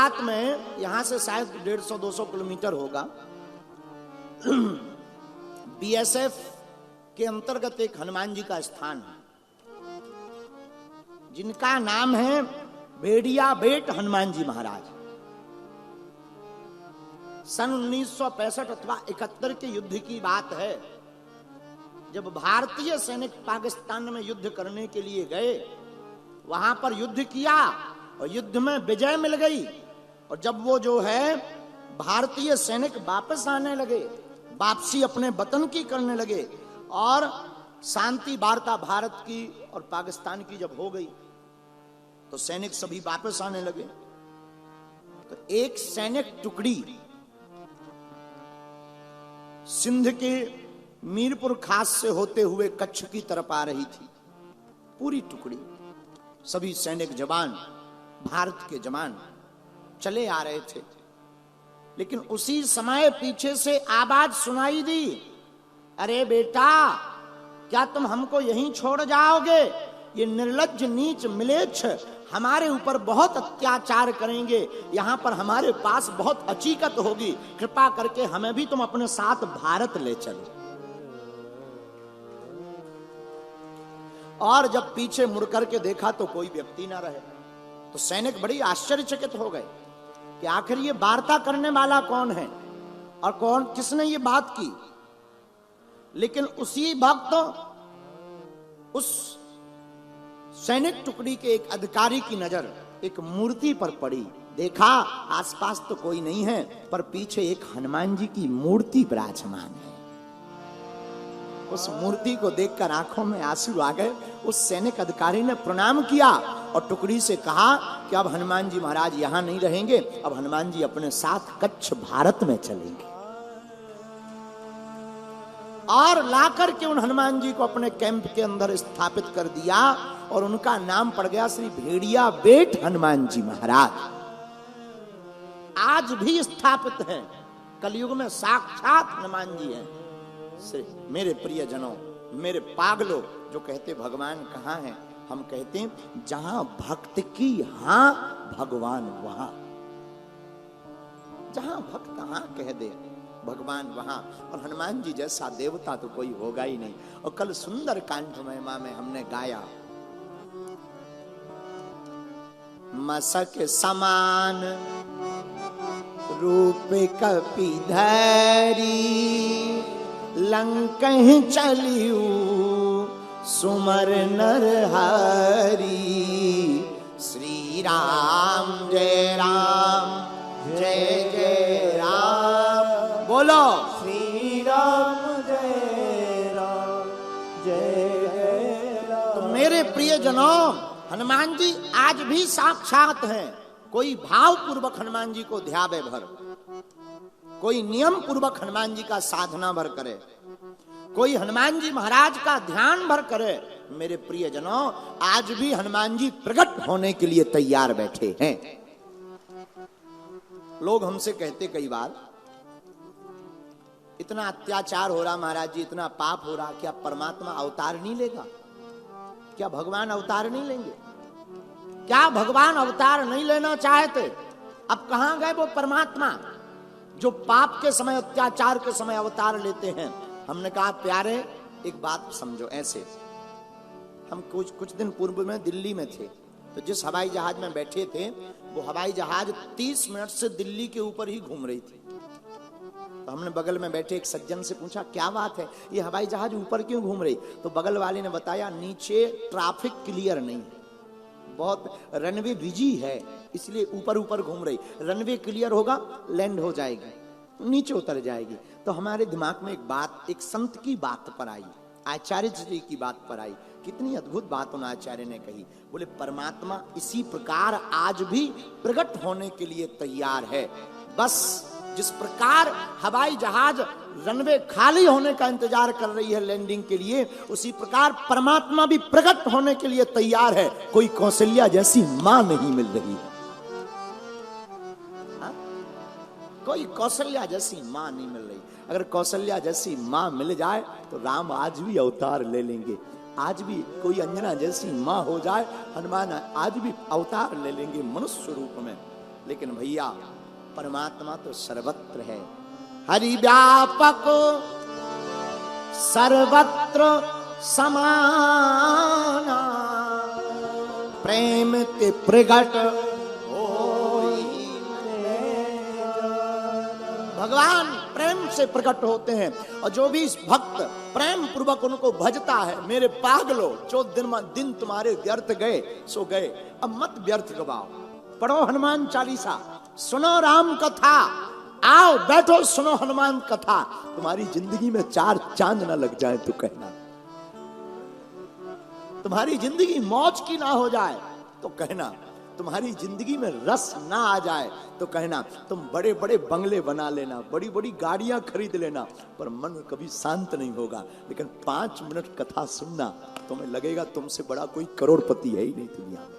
गुजरात में, यहां से शायद 150-200 किलोमीटर होगा, बीएसएफ के अंतर्गत एक हनुमान जी का स्थान है जिनका नाम है भेड़िया बेट हनुमान जी महाराज। सन 1965 अथवा 71 के युद्ध की बात है, जब भारतीय सैनिक पाकिस्तान में युद्ध करने के लिए गए, वहां पर युद्ध किया और युद्ध में विजय मिल गई। और जब वो जो है भारतीय सैनिक वापस आने लगे, वापसी अपने वतन की करने लगे और शांति वार्ता भारत की और पाकिस्तान की जब हो गई तो सैनिक सभी वापस आने लगे। तो एक सैनिक टुकड़ी सिंध के मीरपुर खास से होते हुए कच्छ की तरफ आ रही थी। पूरी टुकड़ी, सभी सैनिक जवान, भारत के जवान चले आ रहे थे, लेकिन उसी समय पीछे से आवाज सुनाई दी, अरे बेटा, क्या तुम हमको यहीं छोड़ जाओगे? ये निर्लज्ज नीच मिलेच्छ हमारे ऊपर बहुत अत्याचार करेंगे, यहां पर हमारे पास बहुत अचीकत होगी, कृपा करके हमें भी तुम अपने साथ भारत ले चलो। और जब पीछे मुड़कर के देखा तो कोई व्यक्ति ना रहे, तो सैनिक बड़ी आश्चर्यचकित हो गए कि आखिर ये वार्ता करने वाला कौन है और कौन, किसने ये बात की। लेकिन उसी वक्त उस सैनिक टुकड़ी के एक अधिकारी की नजर एक मूर्ति पर पड़ी। देखा आसपास तो कोई नहीं है, पर पीछे एक हनुमान जी की मूर्ति विराजमान है। उस मूर्ति को देखकर आंखों में आंसू आ गए। उस सैनिक अधिकारी ने प्रणाम किया और टुकड़ी से कहा कि अब हनुमान जी महाराज यहां नहीं रहेंगे, अब हनुमान जी अपने साथ कच्छ भारत में चलेंगे। और लाकर के उन हनुमान जी को अपने कैंप के अंदर स्थापित कर दिया और उनका नाम पड़ गया श्री भेड़िया बेट हनुमान जी महाराज। आज भी स्थापित हैं, कलयुग में साक्षात हनुमान जी हैं। मेरे प्रियजनों, मेरे पागलों जो कहते भगवान कहाँ हैं, हम कहते हैं जहां भक्त की हां भगवान वहां। जहां भक्त हां कह दे भगवान वहां। और हनुमान जी जैसा देवता तो कोई होगा ही नहीं। और कल सुंदर कांठ महिमा में हमने गाया, मसक समान रूप कपिधरी, लंकहि चलियू सुमर नर हरि। श्री राम जय जय राम, बोलो श्री राम जय जय राम। तो मेरे प्रियजनों, हनुमान जी आज भी साक्षात हैं। कोई भाव पूर्वक हनुमान जी को ध्यावे भर, कोई नियम पूर्वक हनुमान जी का साधना भर करे, कोई हनुमान जी महाराज का ध्यान भर करे। मेरे प्रियजनों, आज भी हनुमान जी प्रकट होने के लिए तैयार बैठे हैं। लोग हमसे कहते कई बार, इतना अत्याचार हो रहा महाराज जी, इतना पाप हो रहा, क्या परमात्मा अवतार नहीं लेगा? क्या भगवान अवतार नहीं लेंगे? क्या भगवान अवतार नहीं लेना चाहते? अब कहां गए वो परमात्मा जो पाप के समय, अत्याचार के समय अवतार लेते हैं? हमने कहा प्यारे एक बात समझो, ऐसे हम कुछ दिन पूर्व में दिल्ली में थे, तो जिस हवाई जहाज में बैठे थे वो हवाई जहाज 30 मिनट से दिल्ली के ऊपर ही घूम रही थी। तो हमने बगल में बैठे एक सज्जन से पूछा, क्या बात है, ये हवाई जहाज ऊपर क्यों घूम रही? तो बगल वाले ने बताया, नीचे ट्रैफिक क्लियर नहीं है, बहुत रनवे बिजी है, इसलिए ऊपर ऊपर घूम रही। रनवे क्लियर होगा, लैंड हो जाएगी, नीचे उतर जाएगी। तो हमारे दिमाग में एक बात, एक संत की बात पर आई, आचार्य जी की बात पर आई। कितनी अद्भुत बात उन आचार्य ने कही। बोले परमात्मा इसी प्रकार आज भी प्रकट होने के लिए तैयार है। बस जिस प्रकार हवाई जहाज रनवे खाली होने का इंतजार कर रही है लैंडिंग के लिए, उसी प्रकार परमात्मा भी प्रकट होने के लिए तैयार है। कोई कौशल्या जैसी मां नहीं मिल रही है, कोई कौशल्या जैसी मां नहीं मिल रही। अगर कौशल्या जैसी मां मिल जाए तो राम आज भी अवतार ले लेंगे। आज भी कोई अंजना जैसी मां हो जाए, हनुमान आज भी अवतार ले लेंगे मनुष्य रूप में। लेकिन भैया परमात्मा तो सर्वत्र है। हरि व्यापक सर्वत्र समाना, प्रेम के प्रगट होई। भगवान प्रेम से प्रकट होते हैं और जो भी इस भक्त प्रेम पूर्वक उनको भजता है, मेरे पागलो जो दिन तुम्हारे व्यर्थ गए सो गए, अब मत व्यर्थ गवाओ। पढ़ो हनुमान चालीसा, सुनो राम कथा, आओ बैठो सुनो हनुमान कथा। तुम्हारी जिंदगी में 4 चांद ना लग जाए तो कहना, तुम्हारी जिंदगी मौज की ना हो जाए तो कहना, तुम्हारी जिंदगी में रस ना आ जाए तो कहना। तुम बड़े बड़े बंगले बना लेना, बड़ी बड़ी गाड़ियां खरीद लेना, पर मन कभी शांत नहीं होगा। लेकिन 5 मिनट कथा सुनना, तुम्हें लगेगा तुमसे बड़ा कोई करोड़पति है ही नहीं दुनिया में।